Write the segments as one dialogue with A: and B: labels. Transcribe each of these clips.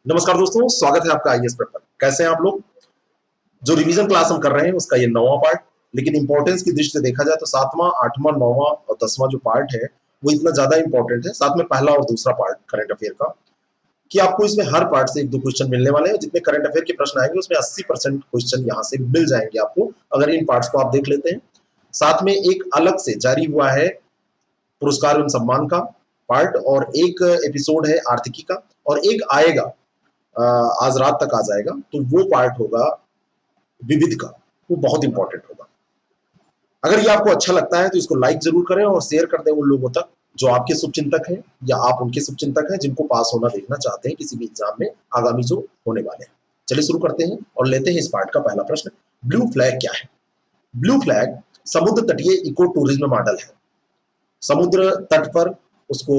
A: नमस्कार दोस्तों, स्वागत है आपका आईएएस पेपर। कैसे हैं आप लोग? जो रिवीजन क्लास हम कर रहे हैं उसका ये 9वां पार्ट। लेकिन इंपॉर्टेंस की दृष्टि से देखा जाए तो 7वां, 8वां, 9वां और 10वां जो पार्ट है वो इतना ज्यादा इंपॉर्टेंट है, साथ में पहला और दूसरा पार्ट करंट अफेयर का, कि आपको इसमें हर पार्ट से एक दो क्वेश्चन मिलने वाले हैं। जितने करंट अफेयर के प्रश्न आएंगे उसमें 80% क्वेश्चन यहाँ से मिल जाएंगे आपको, अगर इन पार्ट्स को आप देख लेते हैं। साथ में एक अलग से जारी हुआ है पुरस्कार एवं सम्मान का पार्ट, और एक एपिसोड है आर्थिकी का, और एक आएगा आज रात तक आ जाएगा, तो वो पार्ट होगा विविध का। वो बहुत इंपॉर्टेंट होगा। अगर ये आपको अच्छा लगता है तो इसको लाइक जरूर करें और शेयर कर दें उन लोगों तक जो आपके शुभचिंतक हैं या आप उनके शुभचिंतक हैं जिनको पास होना देखना चाहते हैं किसी भी एग्जाम में आगामी जो होने वाले हैं। चलिए शुरू करते हैं और लेते हैं इस पार्ट का पहला प्रश्न। ब्लू फ्लैग क्या है? ब्लू फ्लैग समुद्र तटीय इको टूरिज्म मॉडल है। समुद्र तट पर उसको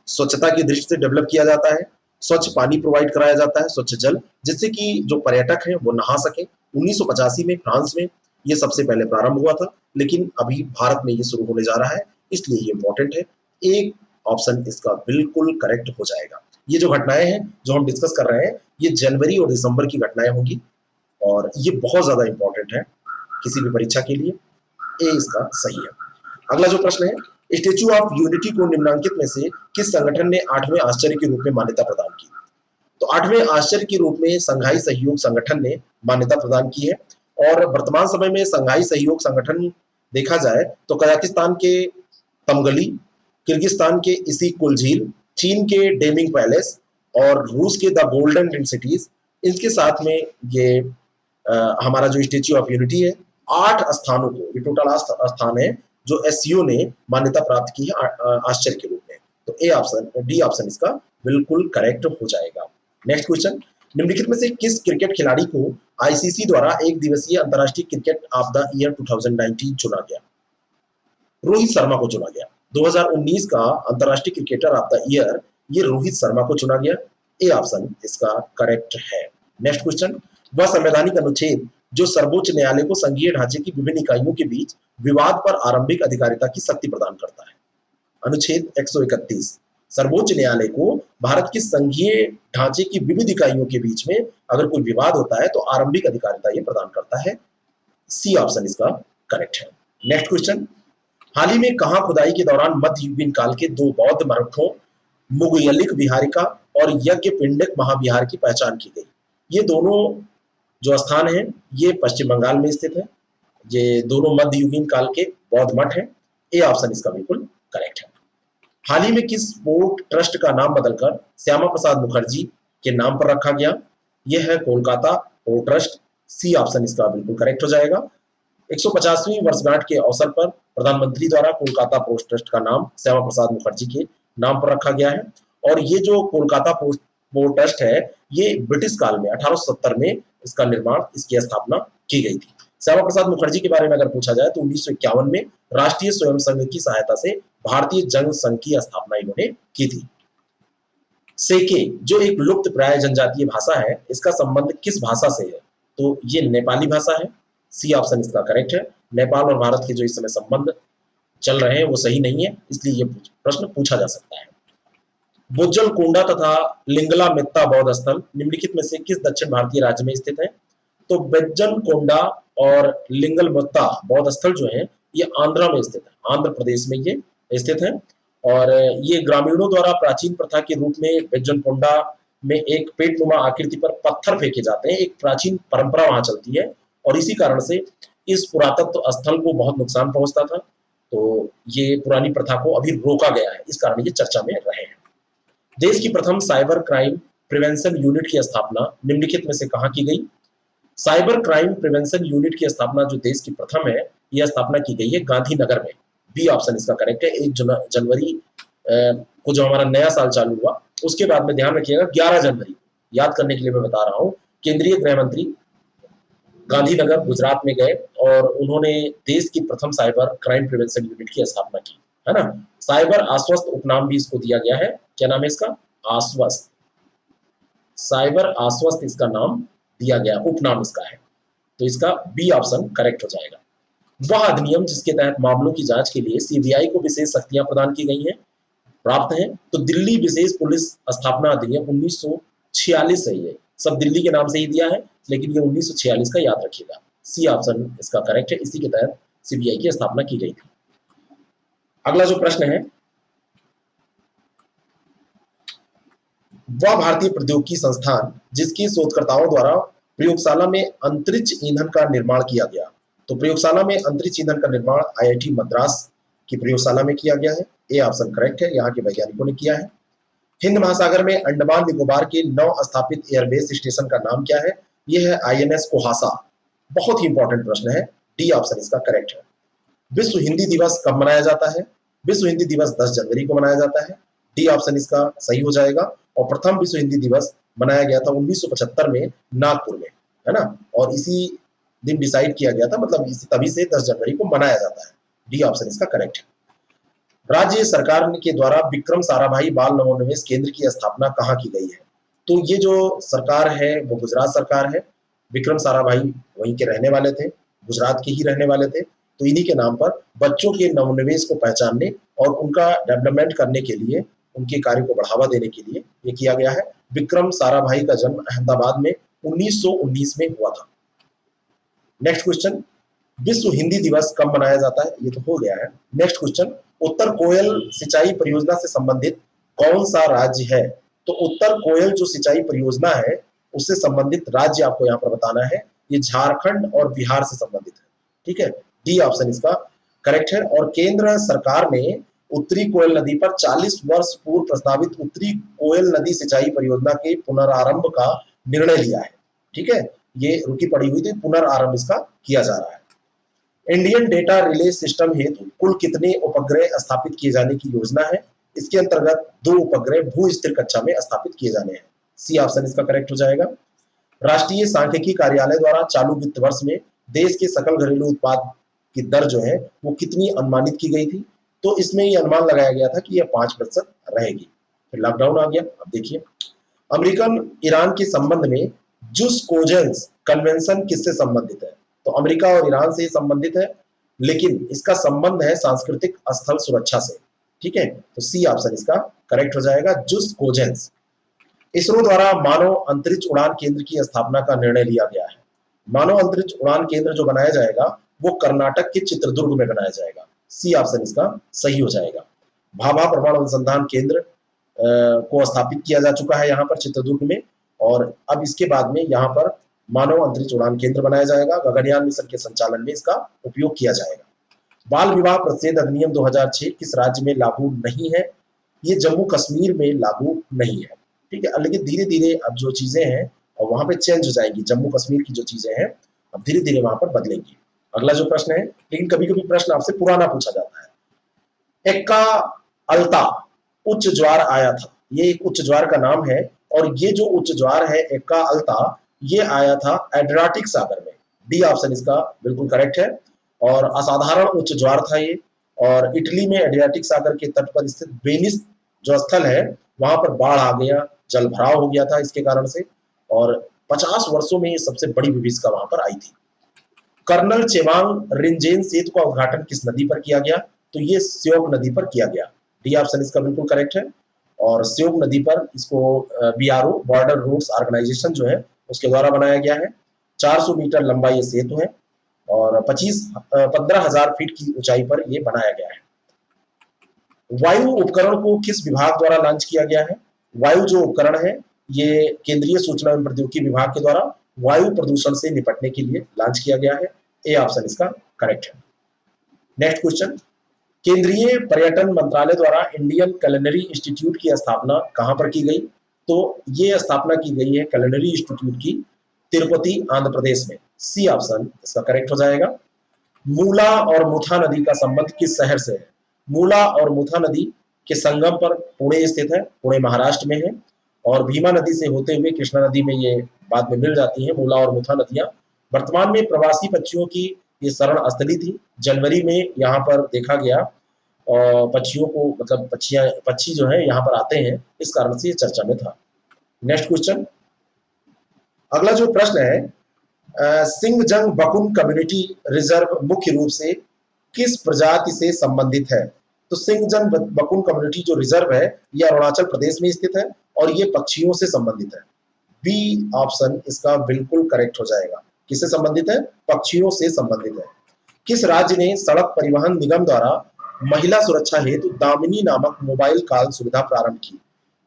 A: स्वच्छता की दृष्टि से डेवलप किया जाता है। स्वच्छ पानी प्रोवाइड कराया जाता है, स्वच्छ जल, जिससे कि जो पर्यटक हैं वो नहा सके। 1985 में फ्रांस में ये सबसे पहले प्रारंभ हुआ था, लेकिन अभी भारत में ये शुरू होने जा रहा है, इसलिए ये इंपॉर्टेंट है। एक ऑप्शन इसका बिल्कुल करेक्ट हो जाएगा। ये जो घटनाएं हैं जो हम डिस्कस कर रहे हैं ये जनवरी और दिसंबर की घटनाएं होंगी, और ये बहुत ज्यादा इंपॉर्टेंट है किसी भी परीक्षा के लिए। ए इसका सही है। अगला जो प्रश्न है, स्टेच्यू ऑफ यूनिटी को निम्नलिखित में से किस संगठन ने 8वें आश्चर्य के रूप में मान्यता प्रदान की? तो 8वें आश्चर्य के रूप में संघाई सहयोग संगठन ने मान्यता प्रदान की है। और वर्तमान समय में संघाई सहयोग संगठन देखा जाए तो कजाकिस्तान के तमगली, किर्गिस्तान के इसी कुलझील, चीन के डेमिंग पैलेस और रूस के द गोल्डन सिटीज, इनके साथ में ये हमारा जो स्टेच्यू ऑफ यूनिटी है, 8 स्थानों को, ये टोटल 8 स्थान है जो एससीओ ने मान्यता प्राप्त की है आश्चर्य के रूप में। तो ए ऑप्शन, डी ऑप्शन इसका बिल्कुल करेक्ट हो जाएगा। नेक्स्ट क्वेश्चन, निम्नलिखित में से किस क्रिकेट खिलाड़ी को आईसीसी द्वारा एक दिवसीय अंतर्राष्ट्रीय क्रिकेट ऑफ द ईयर 2019 चुना गया? रोहित शर्मा को चुना गया। 2019 का अंतर्राष्ट्रीय क्रिकेटर ऑफ द ईयर ये रोहित शर्मा को चुना गया। ए ऑप्शन इसका करेक्ट है। नेक्स्ट क्वेश्चन, वह संवैधानिक अनुच्छेद जो सर्वोच्च न्यायालय को संघीय ढांचे की विभिन्न इकाइयों के बीच विवाद पर आरंभिक अधिकारिता की शक्ति प्रदान करता है? अनुच्छेद 131 सर्वोच्च न्यायालय को भारत की संघीय ढांचे की विविध इकाइयों के बीच में अगर कोई विवाद होता है तो आरंभिक अधिकारिता ये प्रदान करता है। सी ऑप्शन इसका करेक्ट है। नेक्स्ट क्वेश्चन, हाल ही में कहां खुदाई के दौरान मध्ययुगीन काल के दो बौद्ध मठों मुगयलिक विहारिका और यज्ञ पिंडक महाविहार की पहचान की गई? ये दोनों जो स्थान है ये पश्चिम बंगाल में स्थित है। ये दोनों मध्ययुगीन काल के बौद्ध मठ है। ए ऑप्शन इसका बिल्कुल करेक्ट है। हाल ही में किस पोर्ट ट्रस्ट का नाम बदलकर श्यामा प्रसाद मुखर्जी के नाम पर रखा गया? यह है Kolkata port trust. C option इसका बिल्कुल करेक्ट हो जाएगा। 150वीं वर्षगांठ के अवसर पर प्रधानमंत्री द्वारा कोलकाता पोस्ट ट्रस्ट का नाम श्यामा प्रसाद मुखर्जी के नाम पर रखा गया है। और ये जो कोलकाता पोर्ट ट्रस्ट है ये ब्रिटिश काल में 1870 में इसका निर्माण, इसकी स्थापना की गई थी। श्यामा प्रसाद मुखर्जी के बारे में अगर पूछा जाए तो 1951 में राष्ट्रीय स्वयं संघ की सहायता से भारतीय जन संघ की स्थापना इन्होंने की थी। सेके जो एक लुप्त प्राय जनजातीय भाषा है, इसका संबंध किस भाषा से है? तो ये नेपाली भाषा है। सी ऑप्शन इसका करेक्ट है। नेपाल और भारत के जो इस समय संबंध चल रहे हैं वो सही नहीं है, इसलिए ये प्रश्न पूछा जा सकता है। बुज्जल कोंडा तथा लिंगला मित्ता बौद्ध स्थल निम्नलिखित में से किस दक्षिण भारतीय राज्य में स्थित है? तो बेज्जन कोंडा और लिंगल मित्ता बौद्ध स्थल जो है ये आंध्र में स्थित है, आंध्र प्रदेश में ये स्थित है। और ये ग्रामीणों द्वारा प्राचीन प्रथा के रूप में बेज्जन कोंडा में एक पेटनुमा आकृति पर पत्थर फेंके जाते हैं, एक प्राचीन परंपरा वहां चलती है, और इसी कारण से इस पुरातत्व स्थल को बहुत नुकसान पहुंचता था। तो ये पुरानी प्रथा को अभी रोका गया है, इस कारण ये चर्चा में रहे हैं। देश की प्रथम साइबर क्राइम प्रिवेंशन यूनिट की स्थापना निम्नलिखित में से कहां की गई? साइबर क्राइम प्रिवेंशन यूनिट की स्थापना जो देश की प्रथम है, यह स्थापना की गई है गांधीनगर में। बी ऑप्शन इसका करेक्ट है। 1 जनवरी को जो हमारा नया साल चालू हुआ उसके बाद में ध्यान रखिएगा 11 जनवरी, याद करने के लिए मैं बता रहा हूं, केंद्रीय गृह मंत्री गांधीनगर गुजरात में गए और उन्होंने देश की प्रथम साइबर क्राइम प्रिवेंशन यूनिट की स्थापना की, है ना। साइबर आश्वस्त उपनाम भी इसको दिया गया है। क्या नाम है इसका? आश्वस्त। साइबर आश्वस्त इसका नाम दिया गया, उपनाम इसका है। तो इसका बी ऑप्शन करेक्ट हो जाएगा। वह अधिनियम जिसके तहत मामलों की जांच के लिए सीबीआई को विशेष शक्तियां प्रदान की गई हैं, प्राप्त हैं, तो दिल्ली विशेष पुलिस स्थापना अधिनियम 46 सही है, सब दिल्ली के नाम से ही दिया है, लेकिन ये 1946 का याद रखिएगा। सी ऑप्शन इसका करेक्ट है, इसी के तहत सीबीआई की स्थापना की गई थी। अगला जो प्रश्न है, वह भारतीय प्रौद्योगिकी संस्थान जिसके शोधकर्ताओं द्वारा प्रयोगशाला में अंतरिक्ष ईंधन का निर्माण किया गया। तो प्रयोगशाला में अंतरिक्ष ईंधन का निर्माण आईआईटी मद्रास की प्रयोगशाला में किया गया है। ए ऑप्शन करेक्ट है, यहाँ के वैज्ञानिकों ने किया है। हिंद महासागर में अंडमान निकोबार के नव स्थापित एयरबेस स्टेशन का नाम क्या है? यह है आईएनएस कोहासा। बहुत ही इंपॉर्टेंट प्रश्न है, डी ऑप्शन इसका करेक्ट है। विश्व हिंदी दिवस कब मनाया जाता है? विश्व हिंदी दिवस 10 जनवरी को मनाया जाता है। डी ऑप्शन इसका सही हो जाएगा। और प्रथम विश्व हिंदी दिवस मनाया गया था 1975 में नागपुर में, है ना, और इसी दिन डिसाइड किया गया था, मतलब इसी तभी से 10 जनवरी को मनाया जाता है। डी ऑप्शन इसका करेक्ट है। राज्य सरकार के द्वारा विक्रम साराभाई बाल नवोन्मेष केंद्र की स्थापना कहाँ की गई है? तो ये जो सरकार है वो गुजरात सरकार है। विक्रम साराभाई वहीं के रहने वाले थे, गुजरात के ही रहने वाले थे, तो इन्हीं के नाम पर बच्चों के नवोन्मेष को पहचानने और उनका डेवलपमेंट करने के लिए, उनके कार्य को बढ़ावा देने के लिए ये किया गया है। विक्रम साराभाई का जन्म अहमदाबाद में 1919 में हुआ था। नेक्स्ट क्वेश्चन, विश्व हिंदी दिवस कब मनाया जाता है? ये तो हो गया है। नेक्स्ट क्वेश्चन, उत्तर कोयल सिंचाई परियोजना से संबंधित कौन सा राज्य है? तो उत्तर कोयल जो सिंचाई परियोजना है उससे संबंधित राज्य आपको यहाँ पर बताना है। ये झारखंड और बिहार से संबंधित है, ठीक है। डी ऑप्शन इसका करेक्ट है। और केंद्र सरकार ने उत्तरी कोयल नदी पर 40 वर्ष पूर्व प्रस्तावित उत्तरी कोयल नदी सिंचाई परियोजना के पुनरारंभ का निर्णय लिया है, ठीक है। ये रुकी पड़ी हुई थी, पुनरारंभ इसका किया जा रहा है। इंडियन डेटा रिले सिस्टम हेतु कुल कितने उपग्रह स्थापित किए जाने की योजना है? इसके अंतर्गत 2 उपग्रह भू स्थिर कक्षा में स्थापित किए जाने हैं। सी ऑप्शन इसका करेक्ट हो जाएगा। राष्ट्रीय सांख्यिकी कार्यालय द्वारा चालू वित्त वर्ष में देश के सकल घरेलू उत्पाद की दर जो है वो कितनी अनुमानित की गई थी? तो इसमें ये अनुमान लगाया गया था कि यह 5% रहेगी। फिर लॉकडाउन आ गया। अब देखिए, अमेरिकन ईरान के संबंध में जुस कोजेंस कन्वेंशन किससे संबंधित है? तो अमेरिका और ईरान से संबंधित है, लेकिन इसका संबंध है सांस्कृतिक स्थल सुरक्षा से, ठीक है। तो सी ऑप्शन इसका करेक्ट हो जाएगा, जुस कोजेंस। इसरो द्वारा मानव अंतरिक्ष उड़ान केंद्र की स्थापना का निर्णय लिया गया है। मानव अंतरिक्ष उड़ान केंद्र जो बनाया जाएगा वो कर्नाटक के चित्रदुर्ग में बनाया जाएगा। सी ऑप्शन इसका सही हो जाएगा। भाभा परमाणु अनुसंधान केंद्र को स्थापित किया जा चुका है यहाँ पर चित्रदुर्ग में, और अब इसके बाद में यहाँ पर मानव अंतरिक्ष उड़ान केंद्र बनाया जाएगा। गगनयान मिशन के संचालन में इसका उपयोग किया जाएगा। बाल विवाह प्रतिषेध अधिनियम 2006 किस राज्य में लागू नहीं है? ये जम्मू कश्मीर में लागू नहीं है, ठीक है। लेकिन धीरे धीरे अब जो चीजें हैं और वहां पे चेंज हो जाएंगी, जम्मू कश्मीर की जो चीजें हैं अब धीरे धीरे वहां पर बदलेंगी। अगला जो प्रश्न है, लेकिन कभी कभी प्रश्न आपसे पुराना पूछा जाता है। एक्का अल्ता उच्च ज्वार आया था, ये एक उच्च ज्वार का नाम है, और ये जो उच्च ज्वार है एक्का अल्ता ये आया था एड्रियाटिक सागर में। डी ऑप्शन इसका बिल्कुल करेक्ट है। और असाधारण उच्च ज्वार था ये, और इटली में एड्रियाटिक सागर के तट पर स्थित वेनिस जो स्थल है वहां पर बाढ़ आ गया, जल भराव हो गया था इसके कारण से, और 50 वर्षों में ये सबसे बड़ी विभीषिका वहां पर आई थी। कर्नल चेवांग रिंजेन सेतु का उद्घाटन किस नदी पर किया गया? तो ये स्योक नदी पर किया गया। डी ऑप्शन इसका बिल्कुल करेक्ट है। और स्योक नदी पर इसको बीआरओ बॉर्डर रोड्स ऑर्गेनाइजेशन जो है उसके द्वारा बनाया गया है। 400 मीटर लंबा ये सेतु है और 15,000 फीट की ऊंचाई पर ये बनाया गया है। वायु उपकरण को किस विभाग द्वारा लॉन्च किया गया है? वायु जो उपकरण है ये केंद्रीय सूचना एवं प्रौद्योगिकी विभाग के द्वारा वायु प्रदूषण से निपटने के लिए लॉन्च किया गया है। ए ऑप्शन इसका करेक्ट है। नेक्स्ट क्वेश्चन, केंद्रीय पर्यटन मंत्रालय द्वारा इंडियन कैलिनरी इंस्टीट्यूट की स्थापना कहां पर की गई? तो ये स्थापना की गई है कैलिनरी इंस्टीट्यूट की तिरुपति आंध्र प्रदेश में। सी ऑप्शन इसका करेक्ट हो जाएगा। मूला और मुथा नदी का संबंध किस शहर से है? मूला और मुथा नदी के संगम पर पुणे स्थित है, पुणे महाराष्ट्र में है, और भीमा नदी से होते हुए कृष्णा नदी में ये बाद में मिल जाती है मूला और मुथा नदियां। वर्तमान में प्रवासी पक्षियों की ये शरण स्थली थी। जनवरी में यहाँ पर देखा गया और पक्षियों को, मतलब पक्षी जो है यहाँ पर आते हैं, इस कारण से ये चर्चा में था। नेक्स्ट क्वेश्चन, अगला जो प्रश्न है, सिंगजंग बकुन कम्युनिटी रिजर्व मुख्य रूप से किस प्रजाति से संबंधित है? तो सिंगजंग बकुन कम्युनिटी जो रिजर्व है ये अरुणाचल प्रदेश में स्थित है और ये पक्षियों से संबंधित है। बी ऑप्शन इसका बिल्कुल करेक्ट हो जाएगा। किससे संबंधित है? पक्षियों से संबंधित है। किस राज्य ने सड़क परिवहन निगम द्वारा महिला सुरक्षा हेतु दामिनी नामक मोबाइल कॉल सुविधा प्रारंभ की?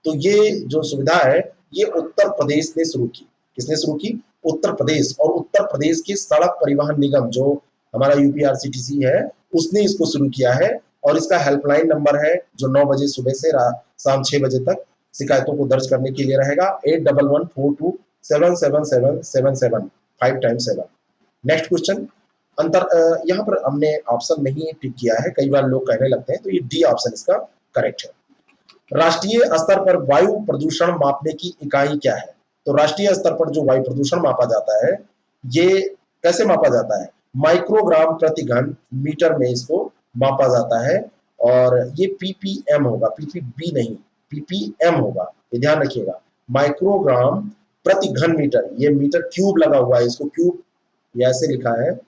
A: तो ये जो सुविधा है ये उत्तर प्रदेश ने शुरू की। किसने शुरू की? उत्तर प्रदेश। और उत्तर प्रदेश की सड़क परिवहन निगम जो हमारा यूपीआरसीटीसी है उसने इसको शुरू किया है। और इसका हेल्पलाइन नंबर है जो 9 बजे सुबह से शाम 6 बजे तक शिकायतों को दर्ज करने के लिए रहेगा 8114277777 5 टाइम्स 7। नेक्स्ट क्वेश्चन अंतर यहाँ पर हमने ऑप्शन नहीं टिक किया है, कई बार लोग कहने लगते हैं, तो ये डी ऑप्शन इसका करेक्ट है। राष्ट्रीय स्तर पर वायु प्रदूषण मापने की इकाई क्या है? तो राष्ट्रीय स्तर पर जो वायु प्रदूषण मापा जाता है ये कैसे मापा जाता है? माइक्रोग्राम प्रति घन मीटर में इसको मापा जाता है। और ये पीपीएम होगा, पीपीबी नहीं, पीपीएम होगा, ये ध्यान रखिएगा। माइक्रोग्राम प्रति घन मीटर, ये मीटर क्यूब लगा हुआ है, इसको क्यूब ऐसे लिखा है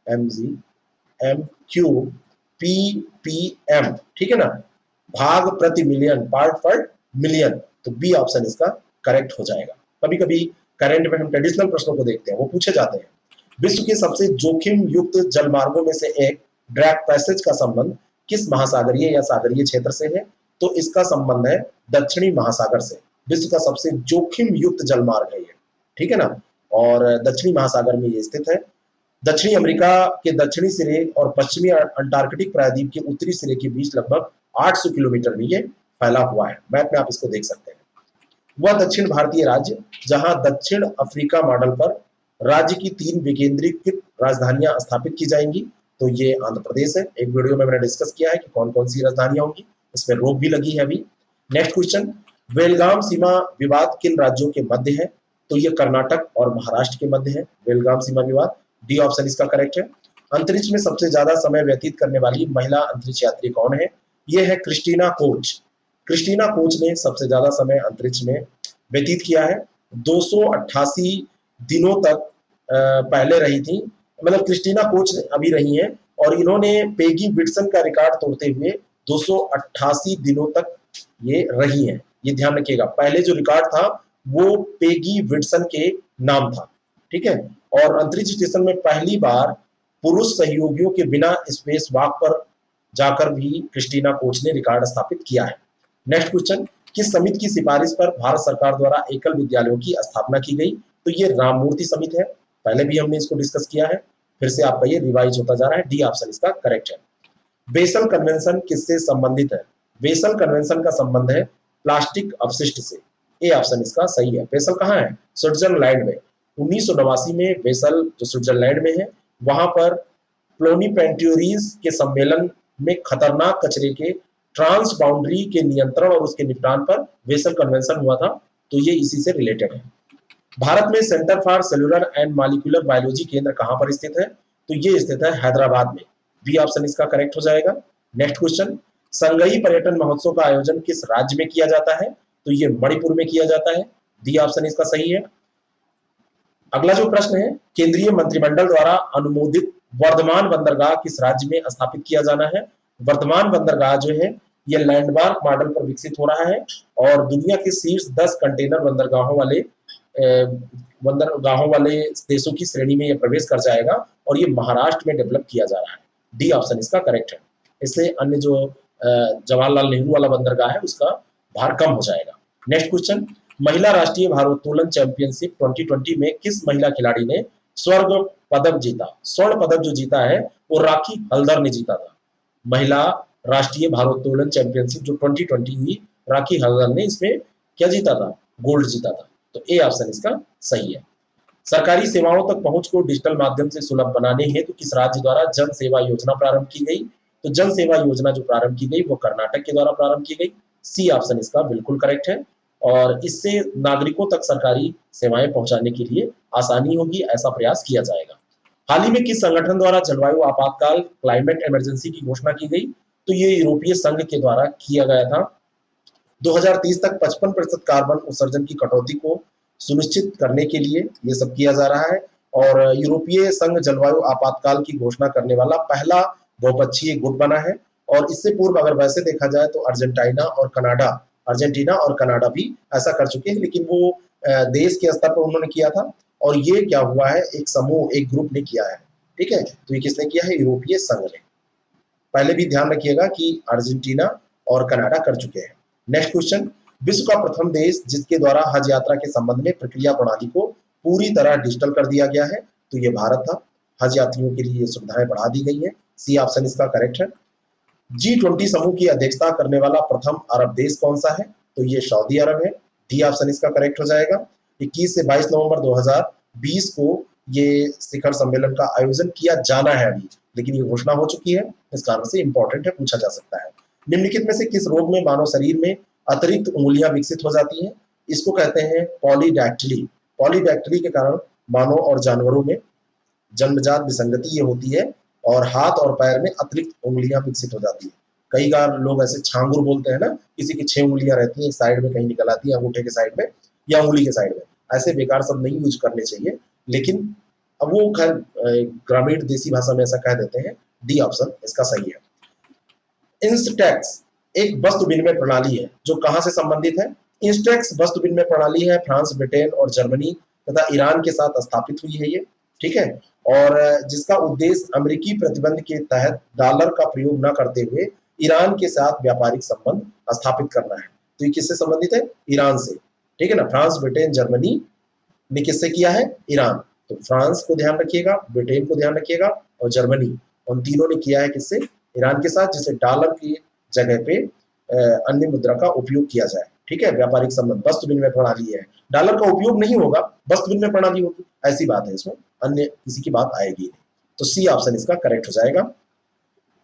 A: mg m क्यूब ppm, ठीक है ना, भाग प्रति मिलियन, पार्ट पर मिलियन। तो बी ऑप्शन इसका करेक्ट हो जाएगा। कभी कभी करंट में हम ट्रेडिशनल प्रश्नों को देखते हैं, वो पूछे जाते हैं। विश्व के सबसे जोखिम युक्त जलमार्गों में से एक ड्रैक पैसेज का संबंध किस महासागरीय या सागरीय क्षेत्र से है? तो इसका संबंध है दक्षिणी महासागर से। विश्व का सबसे जोखिम युक्त जलमार्ग है ये, ठीक है ना, और दक्षिणी महासागर में ये स्थित है। दक्षिणी अमेरिका के दक्षिणी सिरे और पश्चिमी अंटार्कटिक प्रायद्वीप के उत्तरी सिरे के बीच लगभग 800 किलोमीटर में ये फैला हुआ है। मैप में आप इसको देख सकते हैं। वह दक्षिण भारतीय राज्य जहां दक्षिण अफ्रीका मॉडल पर राज्य की 3 विकेंद्रीकृत राजधानियां स्थापित की जाएंगी, तो ये आंध्र प्रदेश है। एक वीडियो में मैंने डिस्कस किया है कि कौन कौन सी राजधानियां होंगी, इसमें रोक भी लगी है अभी। नेक्स्ट क्वेश्चन, बेलगाम सीमा विवाद किन राज्यों के मध्य है? तो ये कर्नाटक और महाराष्ट्र के मध्य है बेलगाम सीमा विवाद। डी ऑप्शन इसका करेक्ट है। अंतरिक्ष में सबसे ज्यादा समय व्यतीत करने वाली महिला अंतरिक्ष यात्री कौन है? ये है क्रिस्टीना कोच। क्रिस्टीना कोच ने सबसे ज्यादा समय अंतरिक्ष में व्यतीत किया है, 288 दिनों तक पहले रही थी, मतलब क्रिस्टीना कोच अभी रही हैं, और इन्होंने पेगी विल्सन का रिकॉर्ड तोड़ते हुए 288 दिनों तक ये रही हैं। ये ध्यान रखिएगा, पहले जो रिकॉर्ड था वो पेगी विल्सन के नाम था, ठीक है। और अंतरिक्ष स्टेशन में पहली बार पुरुष सहयोगियों के बिना स्पेस वॉक पर जाकर भी क्रिस्टीना कोच ने रिकॉर्ड स्थापित किया है। नेक्स्ट क्वेश्चन, किस समिति की सिफारिश पर भारत सरकार द्वारा एकल विद्यालयों की स्थापना की गई? तो ये राममूर्ति समिति है, पहले भी हमने इसको डिस्कस किया है, फिर से आपका ये रिवाइज होता जा रहा है। डी ऑप्शन इसका करेक्ट है। बेसल कन्वेंशन किससे संबंधित है? बेसल कन्वेंशन का संबंध है प्लास्टिक अपशिष्ट से। ए ऑप्शन इसका सही है। बेसल कहाँ है? स्विट्जरलैंड में। 1989 में बेसल जो स्विट्जरलैंड में है वहां पर प्लोनीपेंट्योरीज के सम्मेलन में खतरनाक कचरे के ट्रांस बाउंड्री के नियंत्रण और उसके निपटान पर बेसल कन्वेंशन हुआ था, तो ये इसी से रिलेटेड है। भारत में centre for cellular and molecular biology केंद्र कहां पर स्थित है? तो ये स्थित है हैदराबाद में। बी ऑप्शन इसका करेक्ट हो जाएगा। नेक्स्ट क्वेश्चन, संगई पर्यटन महोत्सव का आयोजन किस राज्य में किया जाता है? तो ये मणिपुर में किया जाता है। डी ऑप्शन इसका सही है। अगला जो प्रश्न है, केंद्रीय मंत्रिमंडल द्वारा अनुमोदित वर्धमान बंदरगाह किस राज्य में स्थापित किया जाना है? वर्धमान बंदरगाह जो है ये लैंडमार्क मॉडल पर विकसित हो रहा है और दुनिया के शीर्ष 10 कंटेनर बंदरगाहों वाले देशों की श्रेणी में यह प्रवेश कर जाएगा और ये महाराष्ट्र में डेवलप किया जा रहा है। डी ऑप्शन इसका करेक्ट है। इससे अन्य जो जवाहरलाल नेहरू वाला बंदरगाह है उसका भार कम हो जाएगा। नेक्स्ट क्वेश्चन, महिला राष्ट्रीय भारोत्तोलन चैंपियनशिप 2020 में किस महिला खिलाड़ी ने स्वर्ण पदक जीता? स्वर्ण पदक जो जीता है वो राखी हल्दर ने जीता था। महिला राष्ट्रीय भारोत्तोलन चैंपियनशिप जो 2020 हुई, राखी हल्दर ने इसमें क्या जीता था? गोल्ड जीता था। तो ए ऑप्शन इसका सही है। सरकारी सेवाओं तक पहुंच को डिजिटल माध्यम से सुलभ बनाने हेतु किस राज्य द्वारा जन सेवा योजना प्रारंभ की गई? तो जन सेवा योजना जो प्रारंभ की गई वो कर्नाटक के द्वारा प्रारंभ की गई। सी ऑप्शन इसका बिल्कुल करेक्ट है और इससे नागरिकों तक सरकारी सेवाएं पहुंचाने के लिए आसानी होगी, ऐसा प्रयास किया जाएगा। हाल ही में किस संगठन द्वारा जलवायु आपातकाल क्लाइमेट इमरजेंसी की घोषणा की गई? तो ये यूरोपीय संघ के द्वारा किया गया था। 2030 तक 55% कार्बन उत्सर्जन की कटौती को सुनिश्चित करने के लिए ये सब किया जा रहा है और यूरोपीय संघ जलवायु आपातकाल की घोषणा करने वाला पहला बहुपक्षीय गुट बना है। और इससे पूर्व अगर वैसे देखा जाए तो अर्जेंटीना और कनाडा भी ऐसा कर चुके हैं, लेकिन वो देश के स्तर पर उन्होंने किया था, और ये क्या हुआ है, एक समूह, एक ग्रुप ने किया है। ठीक है, तो ये किसने किया है, यूरोपीय संघ ने। पहले भी ध्यान रखिएगा कि अर्जेंटीना और कनाडा कर चुके हैं। नेक्स्ट क्वेश्चन, विश्व का प्रथम देश जिसके द्वारा हज यात्रा के संबंध में प्रक्रिया प्रणाली को पूरी तरह डिजिटल कर दिया गया है, तो ये भारत था। हज यात्रियों के लिए सुविधाएं बढ़ा दी गई है, सी ऑप्शन इसका करेक्ट है। G20 समूह की अध्यक्षता करने वाला प्रथम अरब देश कौन सा है, तो ये सऊदी अरब है, डी ऑप्शन इसका करेक्ट हो जाएगा। 21 से 22 नवंबर 2020 को ये शिखर सम्मेलन का आयोजन किया जाना है अभी, लेकिन ये घोषणा हो चुकी है, इस कारण से इंपॉर्टेंट है, पूछा जा सकता है। निम्नलिखित में से किस रोग में मानव शरीर में अतिरिक्त उंगलियां विकसित हो जाती हैं, इसको कहते हैं पॉलीडैक्टिली। पॉलीडैक्टिली के कारण मानव और जानवरों में जन्मजात विसंगति ये होती है, और हाथ और पैर में अतिरिक्त उंगलियां विकसित हो जाती है। कई बार लोग ऐसे छांगुर बोलते हैं ना, किसी की 6 उंगलियां रहती हैं, एक साइड में कहीं निकल आती है, अंगूठे के साइड में या उंगली के साइड में, ऐसे बेकार शब्द नहीं यूज करने चाहिए, लेकिन अब वो खैर ग्रामीण देसी भाषा में ऐसा कह देते हैं, डी ऑप्शन इसका सही है। इंस्टेक्स एक वस्तु विनिमय प्रणाली है जो कहां से संबंधित है, इंस्टेक्स वस्तु विनिमय प्रणाली है फ्रांस, ब्रिटेन और जर्मनी तथा ईरान के साथ स्थापित हुई है ये। ठीक है, और जिसका उद्देश्य अमेरिकी प्रतिबंध के तहत डॉलर का प्रयोग न करते हुए ईरान के साथ व्यापारिक संबंध स्थापित करना है। तो ये किससे संबंधित है, ईरान से। ठीक है ना, फ्रांस, ब्रिटेन, जर्मनी ने किससे किया है, ईरान। तो फ्रांस को ध्यान रखिएगा, ब्रिटेन को ध्यान रखिएगा, और जर्मनी, उन तीनों ने किया है किससे, ईरान के साथ, जिससे डॉलर की जगह पे अन्य मुद्रा का उपयोग किया जाए। ठीक है, व्यापारिक संबंध, वस्तु विनिमय प्रणाली है, डॉलर का उपयोग नहीं होगा, वस्तु विनिमय प्रणाली होगी, ऐसी बात है, इसमें अन्य किसी की बात आएगी नहीं। तो सी ऑप्शन इसका करेक्ट हो जाएगा।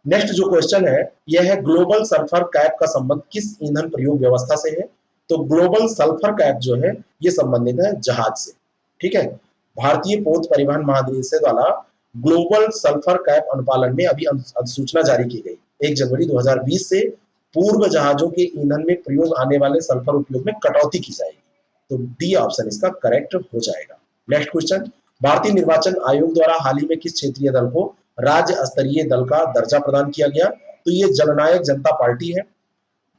A: नेक्स्ट जो क्वेश्चन है यह है, ग्लोबल सल्फर कैप का संबंध किस ईंधन प्रयोग व्यवस्था से है, तो ग्लोबल सल्फर कैप जो है ये संबंधित है जहाज से। ठीक है, भारतीय पोत परिवहन महानिदेशालय द्वारा ग्लोबल सल्फर कैप अनुपालन में अभी अधिसूचना जारी की गई 1 जनवरी 2020 से पूर्व जहाजों के ईंधन में प्रयोग आने वाले सल्फर उपयोग में कटौती की जाएगी। तो डी ऑप्शन इसका करेक्ट हो जाएगा। नेक्स्ट क्वेश्चन, भारतीय निर्वाचन आयोग द्वारा हाल ही में किस क्षेत्रीय दल को राज्य स्तरीय दल का दर्जा प्रदान किया गया, तो ये जननायक जनता पार्टी है,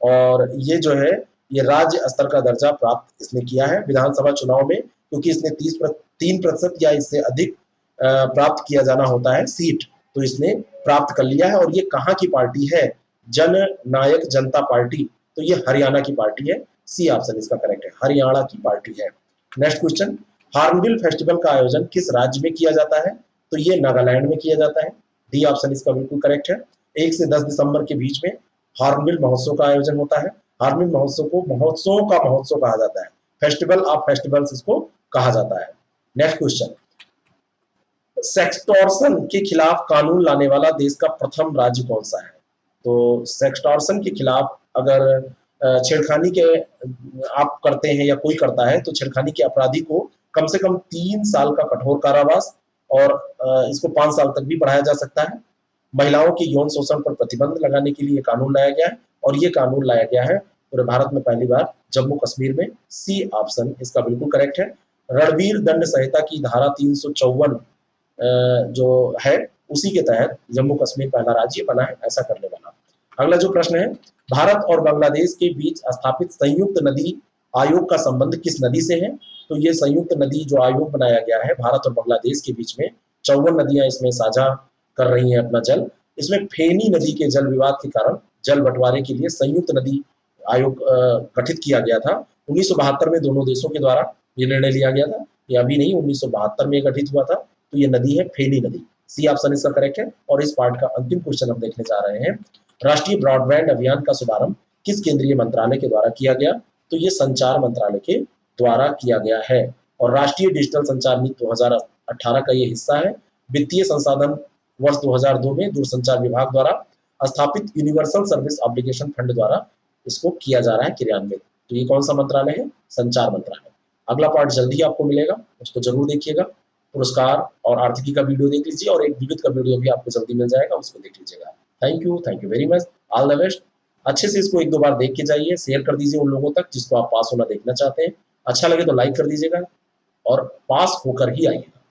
A: और ये जो है ये राज्य स्तर का दर्जा प्राप्त इसने किया है विधानसभा चुनाव में, क्योंकि इसने 3% या इससे अधिक प्राप्त किया जाना होता है सीट, तो इसने प्राप्त कर लिया है। और ये कहाँ की पार्टी है, जननायक जनता पार्टी, तो ये हरियाणा की पार्टी है, सी ऑप्शन इसका करेक्ट है, हरियाणा की पार्टी है। नेक्स्ट क्वेश्चन, हार्नबिल फेस्टिवल का आयोजन किस राज्य में किया जाता है, तो ये नागालैंड में किया जाता है, डी ऑप्शन इसका बिल्कुल करेक्ट है। 1 से 10 दिसंबर के बीच में हार्नबिल महोत्सव का आयोजन होता है। हार्नबिल महोत्सव को महोत्सव का महोत्सव कहा जाता है, फेस्टिवल ऑफ फेस्टिवल्स इसको कहा जाता है। नेक्स्ट क्वेश्चन, सेक्सटॉर्शन के खिलाफ कानून लाने वाला देश का प्रथम राज्य कौन सा है, तो सेक्सटॉर्शन के खिलाफ अगर छेड़खानी के आप करते हैं या कोई करता है, तो छेड़खानी के अपराधी को कम से कम 3 साल का कठोर कारावास और इसको 5 साल तक भी बढ़ाया जा सकता है। महिलाओं के यौन शोषण पर प्रतिबंध लगाने के लिए कानून लाया गया है, और ये कानून लाया गया है पूरे भारत में पहली बार जम्मू कश्मीर में, सी ऑप्शन इसका बिल्कुल करेक्ट है। रणवीर दंड संहिता की धारा 354 जो है उसी के तहत जम्मू कश्मीर पहला राज्य बना है ऐसा करने वाला। अगला जो प्रश्न है, भारत और बांग्लादेश के बीच स्थापित संयुक्त नदी आयोग का संबंध किस नदी से है, तो ये संयुक्त नदी जो आयोग बनाया गया है भारत और बांग्लादेश के बीच में, 54 नदियां इसमें साझा कर रही हैं अपना जल। इसमें फेनी नदी के जल विवाद के कारण जल बंटवारे के लिए संयुक्त नदी आयोग गठित किया गया था। 1972 में दोनों देशों के द्वारा ये निर्णय लिया गया था, ये अभी नहीं 1972 में गठित हुआ था। तो ये नदी है फेनी नदी, सी ऑप्शन इसका करेक्ट है। और इस पार्ट का अंतिम क्वेश्चन हम देखने जा रहे हैं, राष्ट्रीय ब्रॉडबैंड अभियान का शुभारंभ किस केंद्रीय मंत्रालय के द्वारा किया गया, तो ये संचार मंत्रालय के द्वारा किया गया है। और राष्ट्रीय डिजिटल संचार नीति 2018 का ये हिस्सा है। वित्तीय संसाधन वर्ष 2002 में दूरसंचार विभाग द्वारा स्थापित यूनिवर्सल सर्विस एप्लीकेशन फंड द्वारा इसको किया जा रहा है क्रियान्वित। तो ये कौन सा मंत्रालय है, संचार मंत्रालय। अगला पार्ट जल्दी आपको मिलेगा, उसको जरूर देखिएगा। पुरस्कार और आर्थिकी का वीडियो देख लीजिए, और एक विद्युत का वीडियो भी आपको जल्दी मिल जाएगा, उसको देख लीजिएगा। Thank you very much, all the best. अच्छे से इसको 1-2 बार देख के जाइए, शेयर कर दीजिए उन लोगों तक जिसको आप पास होना देखना चाहते हैं। अच्छा लगे तो लाइक कर दीजिएगा, और पास होकर ही आइएगा।